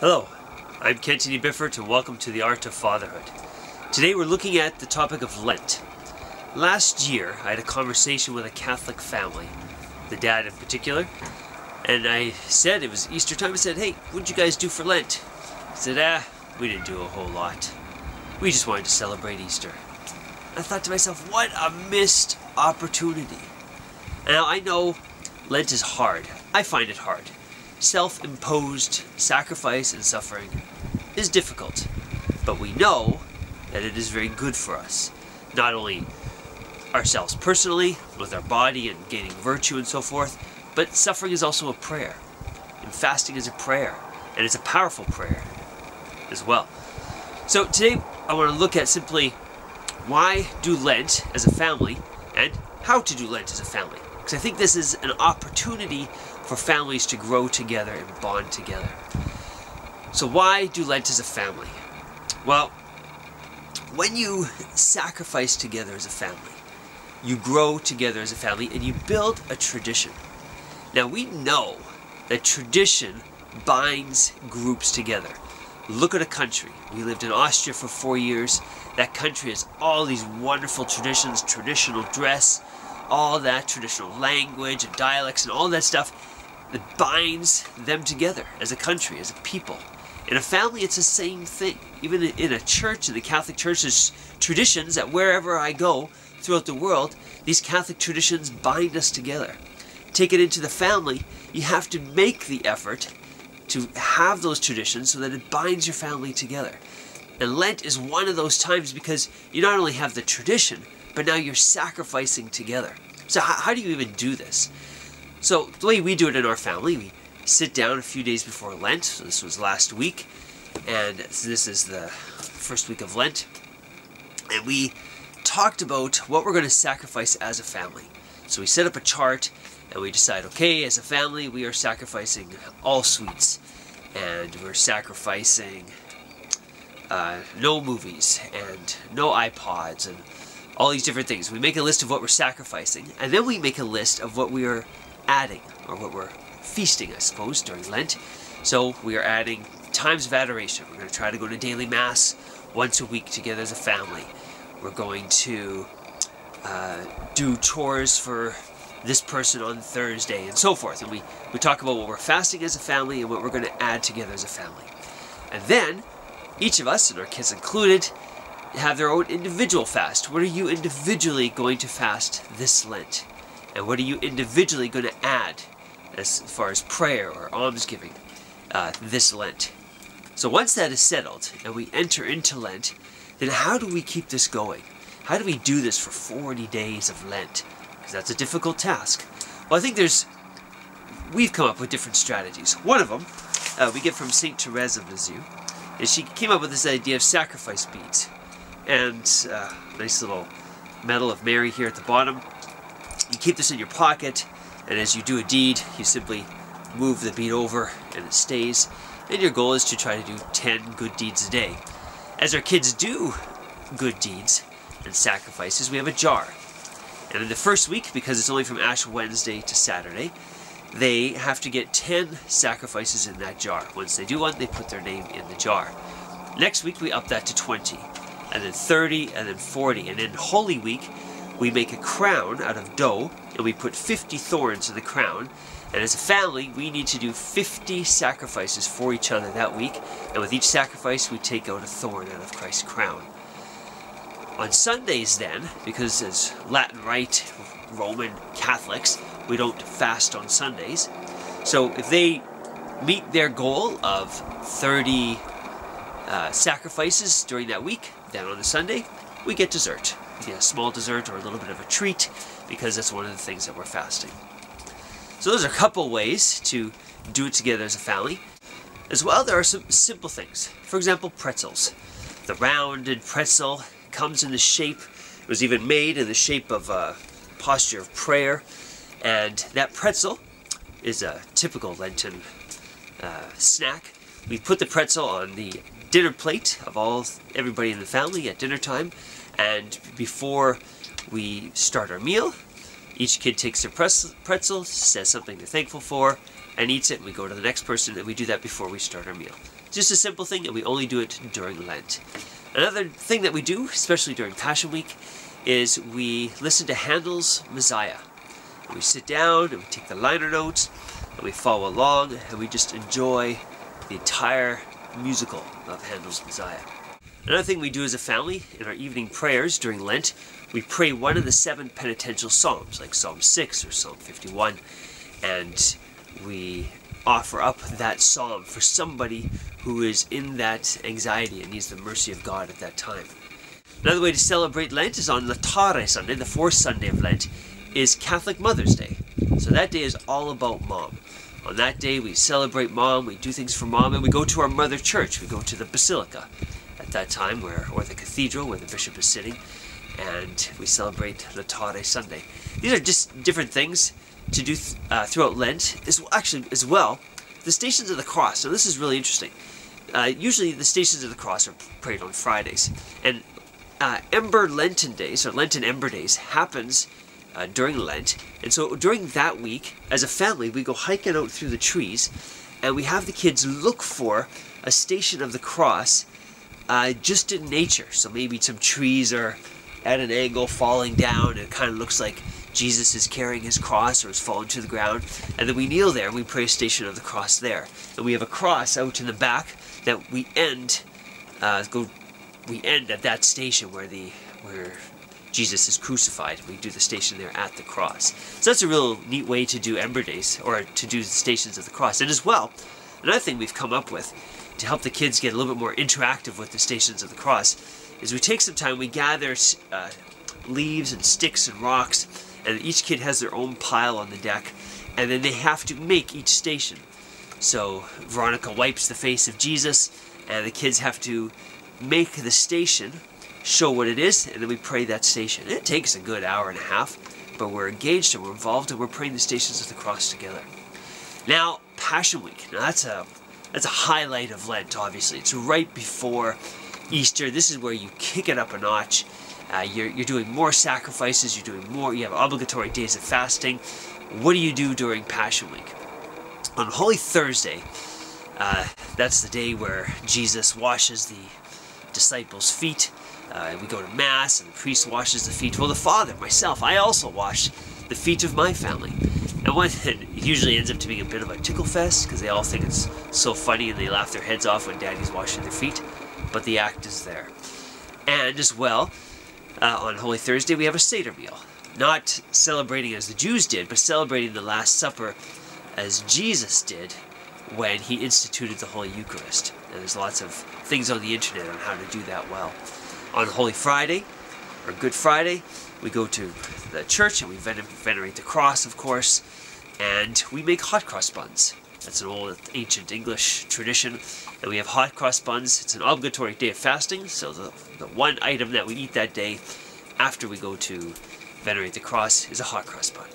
Hello, I'm Kenton Biffert and welcome to the Art of Fatherhood. Today we're looking at the topic of Lent. Last year I had a conversation with a Catholic family, the dad in particular, and I said, it was Easter time, I said, hey, what did you guys do for Lent? He said, we didn't do a whole lot. We just wanted to celebrate Easter. I thought to myself, what a missed opportunity. Now I know Lent is hard. I find it hard. Self-imposed sacrifice and suffering is difficult, but we know that it is very good for us. Not only ourselves personally, with our body and gaining virtue and so forth, but suffering is also a prayer. And fasting is a prayer, and it's a powerful prayer as well. So today I want to look at simply why do Lent as a family and how to do Lent as a family. Because I think this is an opportunity for families to grow together and bond together. So why do Lent as a family? Well, when you sacrifice together as a family, you grow together as a family and you build a tradition. Now we know that tradition binds groups together. Look at a country. We lived in Austria for 4 years. That country has all these wonderful traditions, traditional dress, all that traditional language and dialects and all that stuff that binds them together as a country, as a people. In a family, it's the same thing. Even in a church, in the Catholic Church, there's traditions that wherever I go throughout the world, these Catholic traditions bind us together. Take it into the family, you have to make the effort to have those traditions so that it binds your family together. And Lent is one of those times because you not only have the tradition, but now you're sacrificing together. So how do you even do this? So the way we do it in our family, we sit down a few days before Lent. So this was last week, and this is the first week of Lent. And we talked about what we're going to sacrifice as a family. So we set up a chart, and we decide, okay, as a family, we are sacrificing all sweets. And we're sacrificing no movies, and no iPods, and all these different things. We make a list of what we're sacrificing, and then we make a list of what we are adding, or what we're feasting, I suppose, during Lent. So we are adding times of adoration. We're going to try to go to daily mass once a week together as a family. We're going to do chores for this person on Thursday, and so forth. And we talk about what we're fasting as a family and what we're going to add together as a family. And then each of us, and our kids included, have their own individual fast. What are you individually going to fast this Lent? And what are you individually going to add as far as prayer or almsgiving this Lent? So once that is settled and we enter into Lent, then how do we keep this going? How do we do this for 40 days of Lent? Because that's a difficult task. Well, I think we've come up with different strategies. One of them we get from St. Therese of Lisieux, is she came up with this idea of sacrifice beads. And nice little medal of Mary here at the bottom. You keep this in your pocket, and as you do a deed, you simply move the bead over and it stays. And your goal is to try to do 10 good deeds a day. As our kids do good deeds and sacrifices, we have a jar. And in the first week, because it's only from Ash Wednesday to Saturday, they have to get 10 sacrifices in that jar. Once they do one, they put their name in the jar. Next week, we up that to 20. And then 30, and then 40. And in Holy Week, we make a crown out of dough, and we put 50 thorns in the crown. And as a family, we need to do 50 sacrifices for each other that week. And with each sacrifice, we take out a thorn out of Christ's crown. On Sundays then, because as Latin Rite Roman Catholics, we don't fast on Sundays. So if they meet their goal of 30 sacrifices during that week, then on a Sunday, we get dessert. We get a small dessert or a little bit of a treat, because that's one of the things that we're fasting. So those are a couple ways to do it together as a family. As well, there are some simple things. For example, pretzels. The rounded pretzel comes in the shape, it was even made in the shape of a posture of prayer, and that pretzel is a typical Lenten snack. We put the pretzel on the dinner plate of everybody in the family at dinner time, and before we start our meal, each kid takes their pretzel, says something they're thankful for, and eats it, and we go to the next person, and we do that before we start our meal. Just a simple thing, and we only do it during Lent. Another thing that we do, especially during Passion Week, is we listen to Handel's Messiah. And we sit down, and we take the liner notes, and we follow along, and we just enjoy the entire musical of Handel's Messiah. Another thing we do as a family, in our evening prayers during Lent, we pray one of the 7 penitential psalms, like Psalm 6 or Psalm 51, and we offer up that psalm for somebody who is in that anxiety and needs the mercy of God at that time. Another way to celebrate Lent is on Laetare Sunday, the 4th Sunday of Lent, is Catholic Mother's Day. So that day is all about Mom. On that day we celebrate Mom, we do things for Mom, and we go to our mother church. We go to the Basilica at that time, or the cathedral where the bishop is sitting, and we celebrate Laetare Sunday. These are just different things to do throughout Lent. As well, the Stations of the Cross. Now this is really interesting. Usually the Stations of the Cross are prayed on Fridays, and Ember Lenten Days, or Lenten Ember Days, happens during Lent. And so during that week, as a family, we go hiking out through the trees, and we have the kids look for a Station of the Cross just in nature. So maybe some trees are at an angle falling down, and it kind of looks like Jesus is carrying his cross or is falling to the ground, and then we kneel there and we pray a Station of the Cross there. And we have a cross out in the back that we end at that station where Jesus is crucified. We do the station there at the cross. So that's a real neat way to do Ember Days, or to do the Stations of the Cross. And as well, another thing we've come up with to help the kids get a little bit more interactive with the Stations of the Cross is we take some time, we gather leaves and sticks and rocks, and each kid has their own pile on the deck, and then they have to make each station. So Veronica wipes the face of Jesus, and the kids have to make the station, show what it is, and then we pray that station. It takes a good hour and a half, but we're engaged and we're involved, and we're praying the Stations of the Cross together. Now, Passion Week. Now that's a highlight of Lent, obviously. It's right before Easter. This is where you kick it up a notch. You're doing more sacrifices, you have obligatory days of fasting. What do you do during Passion Week? On Holy Thursday, that's the day where Jesus washes the disciples' feet. We go to Mass, and the priest washes the feet. Well, the Father, myself, I also wash the feet of my family. And it usually ends up to being a bit of a tickle fest, because they all think it's so funny and they laugh their heads off when Daddy's washing their feet. But the act is there. And as well, on Holy Thursday, we have a Seder meal. Not celebrating as the Jews did, but celebrating the Last Supper as Jesus did when he instituted the Holy Eucharist. And there's lots of things on the internet on how to do that well. On Holy Friday, or Good Friday, we go to the church and we venerate the cross, of course, and we make hot cross buns. That's an old, ancient English tradition, and we have hot cross buns. It's an obligatory day of fasting, so the one item that we eat that day after we go to venerate the cross is a hot cross bun.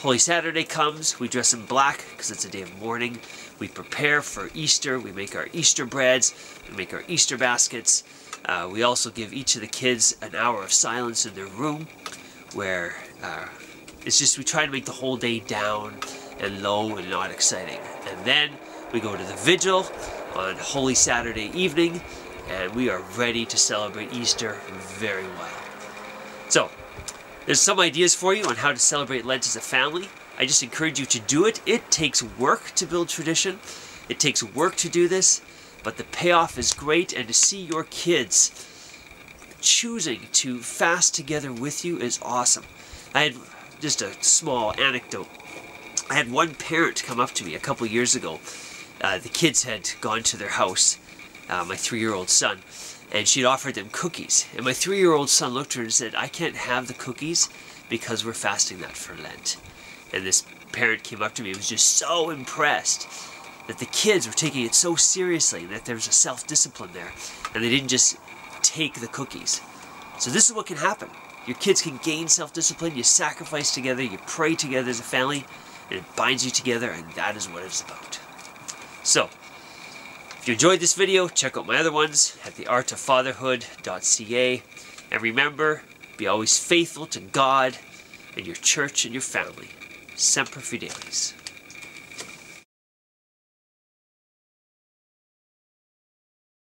Holy Saturday comes, we dress in black because it's a day of mourning. We prepare for Easter, we make our Easter breads, we make our Easter baskets. We also give each of the kids an hour of silence in their room, where we try to make the whole day down and low and not exciting. And then we go to the vigil on Holy Saturday evening, and we are ready to celebrate Easter very well. So, there's some ideas for you on how to celebrate Lent as a family. I just encourage you to do it. It takes work to build tradition. It takes work to do this, but the payoff is great, and to see your kids choosing to fast together with you is awesome. I had just a small anecdote. I had one parent come up to me a couple years ago. The kids had gone to their house, my 3-year-old son, and she'd offered them cookies. And my 3-year-old son looked at her and said, "I can't have the cookies because we're fasting that for Lent." And this parent came up to me and was just so impressed that the kids were taking it so seriously, and that there was a self-discipline there, and they didn't just take the cookies. So this is what can happen. Your kids can gain self-discipline, you sacrifice together, you pray together as a family, and it binds you together, and that is what it's about. So, if you enjoyed this video, check out my other ones at theartoffatherhood.ca. And remember, be always faithful to God and your church and your family. Semper Fidelis.